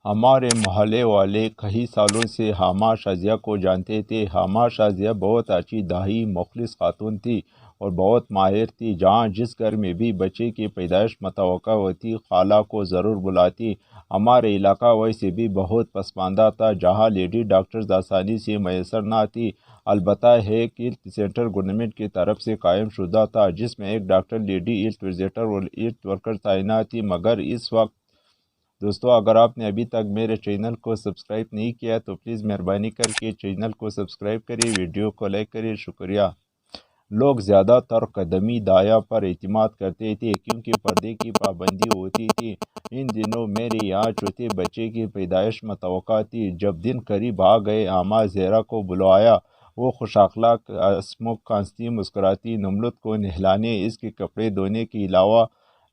ہمارے محلے والے کئی سالوں سے حما شازیہ کو جانتے تھے۔ حما شازیہ بہت اچھی دائی مخلص خاتون تھی اور بہت ماہر تھی۔ جہاں جس گھر میں بھی بچے کی پیدائش متوقع ہوتی خالہ کو ضرور بلاتی۔ ہمارے علاقہ ویسے بھی بہت پسماندہ تھا جہاں لیڈی ڈاکٹرز آسانی سے میسر نہ تھی۔ البتہ ایک ہیلتھ سینٹر گورنمنٹ کی طرف سے قائم شدہ تھا جس میں ایک ڈاکٹر، لیڈی ہیلتھ وزیٹر اور ہیلتھ ورکر تعینات تھی۔ مگر اس وقت دوستو اگر آپ نے ابھی تک میرے چینل کو سبسکرائب نہیں کیا تو پلیز مہربانی کر کے چینل کو سبسکرائب کریے، ویڈیو کو لائک کریے، شکریہ۔ لوگ زیادہ تر قدمی دایا پر اعتماد کرتے تھے کیونکہ پردے کی پابندی ہوتی تھی۔ ان دنوں میرے یہاں چوتھے بچے کی پیدائش متوقع تھی۔ جب دن قریب آ گئے حما زہرا کو بلوایا۔ وہ خوش اخلاق، ہنسمکھ ہنستی مسکراتی، نمرود کو نہلانے، اس کے کپڑے دھونے کے علاوہ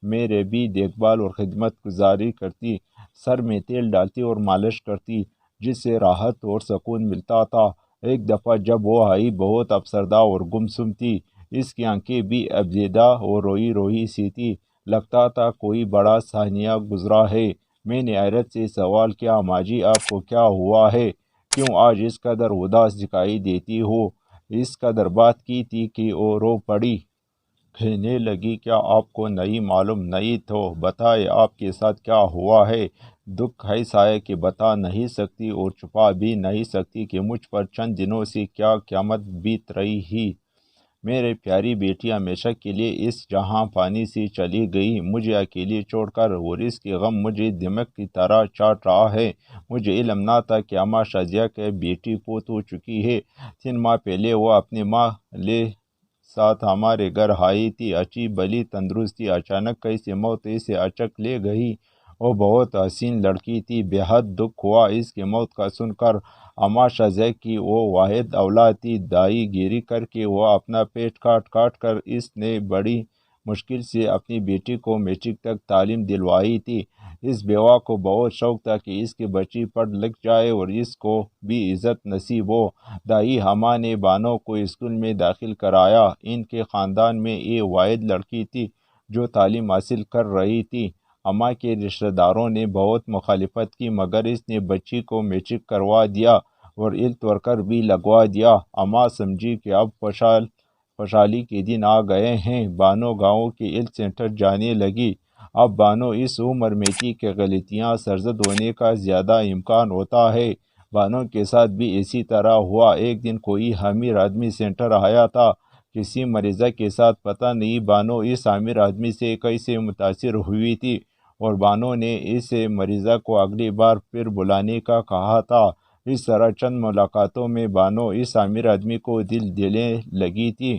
میرے بھی دیکھ بھال اور خدمت گزاری کرتی، سر میں تیل ڈالتی اور مالش کرتی، جس سے راحت اور سکون ملتا تھا۔ ایک دفعہ جب وہ آئی بہت افسردہ اور گمسم تھی۔ اس کی آنکھیں بھی ابزیدہ اور روئی روئی سی تھی، لگتا تھا کوئی بڑا سانحہ گزرا ہے۔ میں نے حیرت سے سوال کیا، ماں جی آپ کو کیا ہوا ہے؟ کیوں آج اس قدر اداس دکھائی دیتی ہو؟ اس قدر بات کی تھی کہ وہ رو پڑی۔ کہنے لگی کیا آپ کو نہیں معلوم؟ نہیں تو بتائے آپ کے ساتھ کیا ہوا ہے؟ دکھ ایسا ہے کہ بتا نہیں سکتی اور چھپا بھی نہیں سکتی کہ مجھ پر چند دنوں سے کیا قیامت بیت رہی ہے۔ میری پیاری بیٹی ہمیشہ کے لیے اس جہاں پانی سے چلی گئی، مجھے اکیلی چھوڑ کر، اور اس کے غم مجھے دمک کی طرح چاٹ رہا ہے۔ مجھے علم نہ تھا کہ حما شازیہ کی بیٹی فوت ہو چکی ہے۔ 3 ماہ پہلے وہ اپنی ماں لے ساتھ ہمارے گھر آئی تھی، اچھی بھلی تندرست تھی۔ اچانک کیسے موت اسے اچک لے گئی۔ وہ بہت حسین لڑکی تھی، بے حد دکھ ہوا اس کی موت کا سن کر۔ حما شازیہ کی وہ واحد اولاد تھی، دائی گیری کر کے وہ اپنا پیٹ کاٹ کاٹ کر اس نے بڑی مشکل سے اپنی بیٹی کو میٹرک تک تعلیم دلوائی تھی۔ اس بیوہ کو بہت شوق تھا کہ اس کی بچی پڑھ لکھ جائے اور اس کو بھی عزت نصیب ہو۔ دائی حما نے بانو کو اسکول میں داخل کرایا۔ ان کے خاندان میں یہ واحد لڑکی تھی جو تعلیم حاصل کر رہی تھی۔ حما کے رشتہ داروں نے بہت مخالفت کی مگر اس نے بچی کو میٹرک کروا دیا اور ہیلتھ ورکر بھی لگوا دیا۔ حما سمجھی کہ اب خوشحالی کے دن آ گئے ہیں۔ بانو گاؤں کے ہیلتھ سینٹر جانے لگی۔ اب بانو اس عمر میں تھی کہ غلطیاں سرزد ہونے کا زیادہ امکان ہوتا ہے۔ بانو کے ساتھ بھی اسی طرح ہوا۔ ایک دن کوئی امیر آدمی سینٹر آیا تھا کسی مریضہ کے ساتھ۔ پتہ نہیں بانو اس امیر آدمی سے کیسے متاثر ہوئی تھی اور بانو نے اس مریضہ کو اگلی بار پھر بلانے کا کہا تھا۔ اس طرح چند ملاقاتوں میں بانو اس امیر آدمی کو دل دینے لگی تھی۔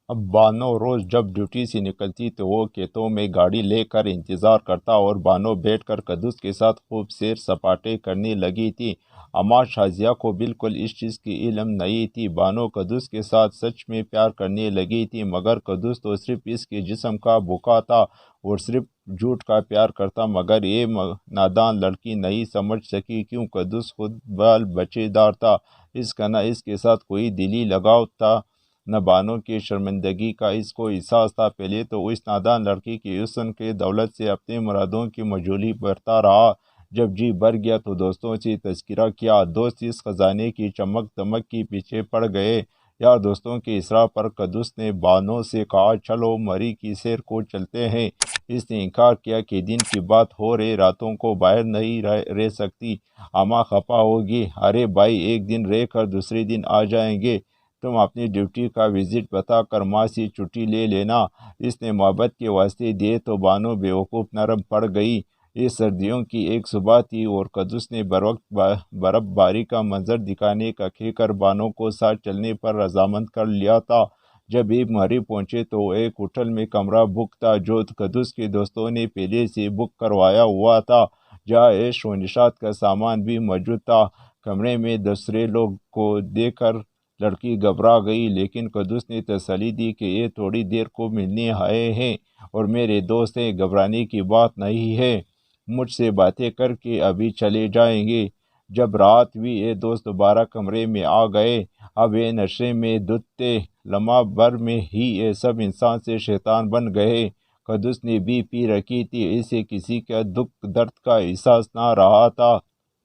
اب بانو روز جب ڈیوٹی سے نکلتی تو وہ کھیتوں میں گاڑی لے کر انتظار کرتا اور بانو بیٹھ کر قدوس کے ساتھ خوب سیر سپاٹے کرنے لگی تھی۔ حما شازیہ کو بالکل اس چیز کی علم نہیں تھی۔ بانو قدوس کے ساتھ سچ میں پیار کرنے لگی تھی مگر قدوس تو صرف اس کے جسم کا بھوکا تھا اور صرف جھوٹ کا پیار کرتا۔ مگر یہ نادان لڑکی نہیں سمجھ سکی کیوں قدوس خود بال بچے دار تھا، اس کا نہ اس کے ساتھ کوئی دلی لگاؤ تھا نہ بانو کی شرمندگی کا اس کو احساس تھا۔ پہلے تو اس نادان لڑکی کی حسن کی دولت سے اپنی مرادوں کی مجھولی بھرتا رہا، جب جی بھر گیا تو دوستوں سے تذکرہ کیا۔ دوست اس خزانے کی چمک دمک کے پیچھے پڑ گئے۔ یار دوستوں کے اصرار پر قدوس نے بانو سے کہا چلو مری کی سیر کو چلتے ہیں۔ اس نے انکار کیا کہ دن کی بات ہو رہے راتوں کو باہر نہیں رہ سکتی، حما خفا ہوگی۔ ارے بھائی ایک دن رہ کر دوسرے دن آ جائیں گے، تم اپنی ڈیوٹی کا وزٹ بتا کر ماں سے چھٹی لے لینا۔ اس نے محبت کے واسطے دیے تو بانو بیوقوف نرم پڑ گئی۔ یہ سردیوں کی ایک صبح تھی اور قدوس نے بروقت برف باری کا منظر دکھانے کا کہہ کر بانو کو ساتھ چلنے پر رضامند کر لیا تھا۔ جب یہ مری پہنچے تو ایک ہوٹل میں کمرہ بک تھا جو قدوس کے دوستوں نے پہلے سے بک کروایا ہوا تھا، جہاں عیش و نشاط کا سامان بھی موجود تھا۔ کمرے میں دوسرے لوگ کو دیکھ کر لڑکی گھبرا گئی لیکن قدوس نے تسلی دی کہ یہ تھوڑی دیر کو ملنے آئے ہیں اور میرے دوست ہیں، گھبرانے کی بات نہیں ہے، مجھ سے باتیں کر کے ابھی چلے جائیں گے۔ جب رات ہوئی یہ دوست دوبارہ کمرے میں آ گئے۔ اب یہ نشے میں دھت تھے، لمحہ بھر میں ہی یہ سب انسان سے شیطان بن گئے۔ قدس نے بھی پی رکھی تھی، اسے کسی کا دکھ درد کا احساس نہ رہا تھا۔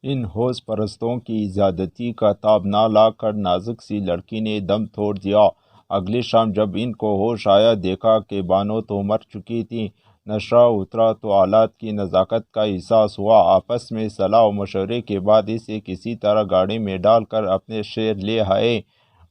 ان ہوش پرستوں کی زیادتی کا تاب نہ لا کر نازک سی لڑکی نے دم توڑ دیا۔ اگلی شام جب ان کو ہوش آیا، دیکھا کہ بانو تو مر چکی تھی۔ نشہ اترا تو حالات کی نزاکت کا احساس ہوا۔ آپس میں صلاح و مشورے کے بعد اسے کسی طرح گاڑی میں ڈال کر اپنے شہر لے آئے۔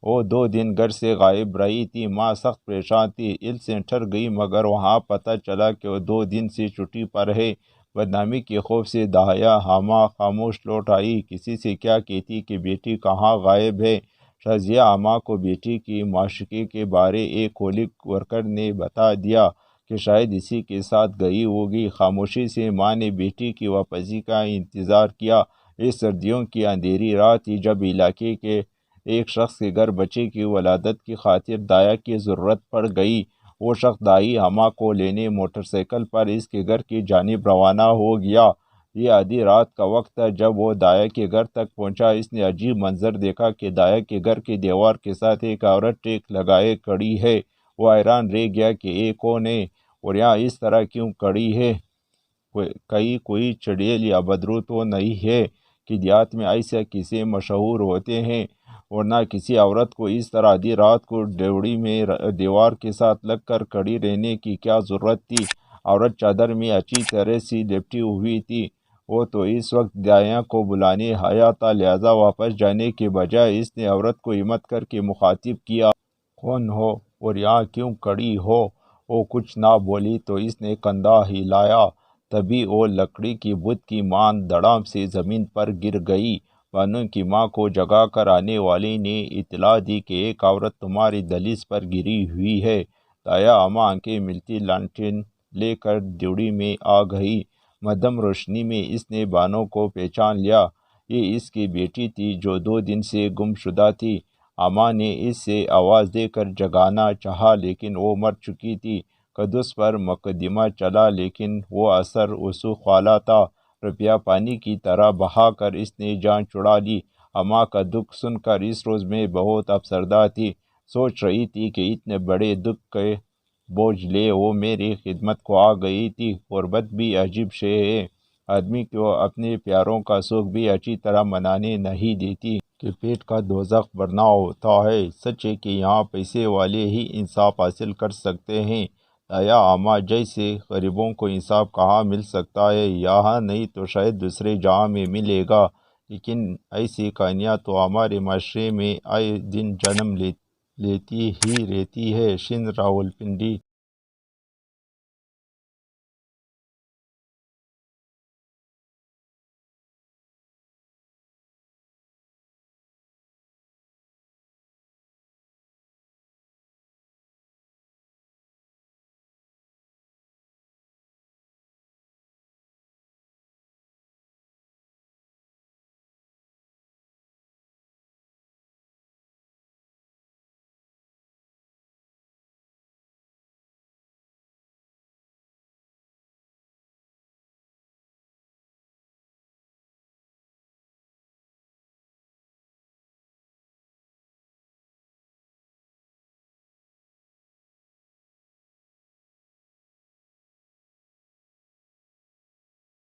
وہ 2 دن گھر سے غائب رہی تھی۔ ماں سخت پریشان تھی، ال سینٹر گئی مگر وہاں پتہ چلا کہ وہ 2 دن سے چھٹی پر ہے۔ بدنامی کے خوف سے داہیہ حما خاموش لوٹ آئی۔ کسی سے کیا کہتی کہ بیٹی کہاں غائب ہے؟ شازیہ اماں کو بیٹی کی معشوقے کے بارے ایک کولک ورکر نے بتا دیا کہ شاید اسی کے ساتھ گئی ہوگی۔ خاموشی سے ماں نے بیٹی کی واپسی کا انتظار کیا۔ اس سردیوں کی اندھیری رات تھی جب علاقے کے ایک شخص کے گھر بچے کی ولادت کی خاطر دایا کی ضرورت پڑ گئی۔ وہ شخص دائی ہما کو لینے موٹر سائیکل پر اس کے گھر کی جانب روانہ ہو گیا۔ یہ آدھی رات کا وقت تھا جب وہ دایا کے گھر تک پہنچا۔ اس نے عجیب منظر دیکھا کہ دایا کے گھر کے دیوار کے ساتھ ایک عورت ٹیک لگائے کھڑی ہے۔ وہ حیران رہ گیا کہ یہ کون ہے اور یہاں اس طرح کیوں کھڑی ہے؟ کہیں کوئی چڑیل یا بدرو تو نہیں ہے کہ دیہات میں ایسے قصے مشہور ہوتے ہیں؟ ورنہ کسی عورت کو اس طرح آدھی رات کو ڈیوڑی میں دیوار کے ساتھ لگ کر کھڑی رہنے کی کیا ضرورت تھی؟ عورت چادر میں اچھی طرح سے لپٹی ہوئی تھی۔ وہ تو اس وقت دایا کو بلانے آیا تھا، لہذا واپس جانے کے بجائے اس نے عورت کو ہمت کر کے مخاطب کیا، کون ہو اور یہاں کیوں کھڑی ہو؟ وہ کچھ نہ بولی تو اس نے کندھا ہلایا۔ تبھی وہ لکڑی کی بت کی مان دڑام سے زمین پر گر گئی۔ بانو کی ماں کو جگا کر آنے والی نے اطلاع دی کہ ایک عورت تمہاری دہلیز پر گری ہوئی ہے۔ دایا اماں آنکھیں ملتی لانٹین لے کر ڈیوڑی میں آ گئی۔ مدھم روشنی میں اس نے بانو کو پہچان لیا۔ یہ اس کی بیٹی تھی جو 2 دن سے گم شدہ تھی۔ اماں نے اس سے آواز دے کر جگانا چاہا لیکن وہ مر چکی تھی۔ قدس پر مقدمہ چلا لیکن وہ اثر وثوق والا تھا۔ روپیہ پانی کی طرح بہا کر اس نے جان چھڑا لی۔ اماں کا دکھ سن کر اس روز میں بہت افسردہ تھی۔ سوچ رہی تھی کہ اتنے بڑے دکھ کے بوجھ لے وہ میری خدمت کو آ گئی تھی۔ غربت بھی عجیب شے ہے، آدمی کو اپنے پیاروں کا سکھ بھی اچھی طرح منانے نہیں دیتی کہ پیٹ کا دوزخ بھرنا ہوتا ہے۔ سچ ہے کہ یہاں پیسے والے ہی انصاف حاصل کر سکتے ہیں۔ دایا اماں جیسے غریبوں کو انصاف کہاں مل سکتا ہے؟ یہاں نہیں تو شاید دوسرے جہاں میں ملے گا، لیکن ایسی کہانیاں تو ہمارے معاشرے میں آئے دن جنم لیتی ہی رہتی ہے۔ شین راولپنڈی۔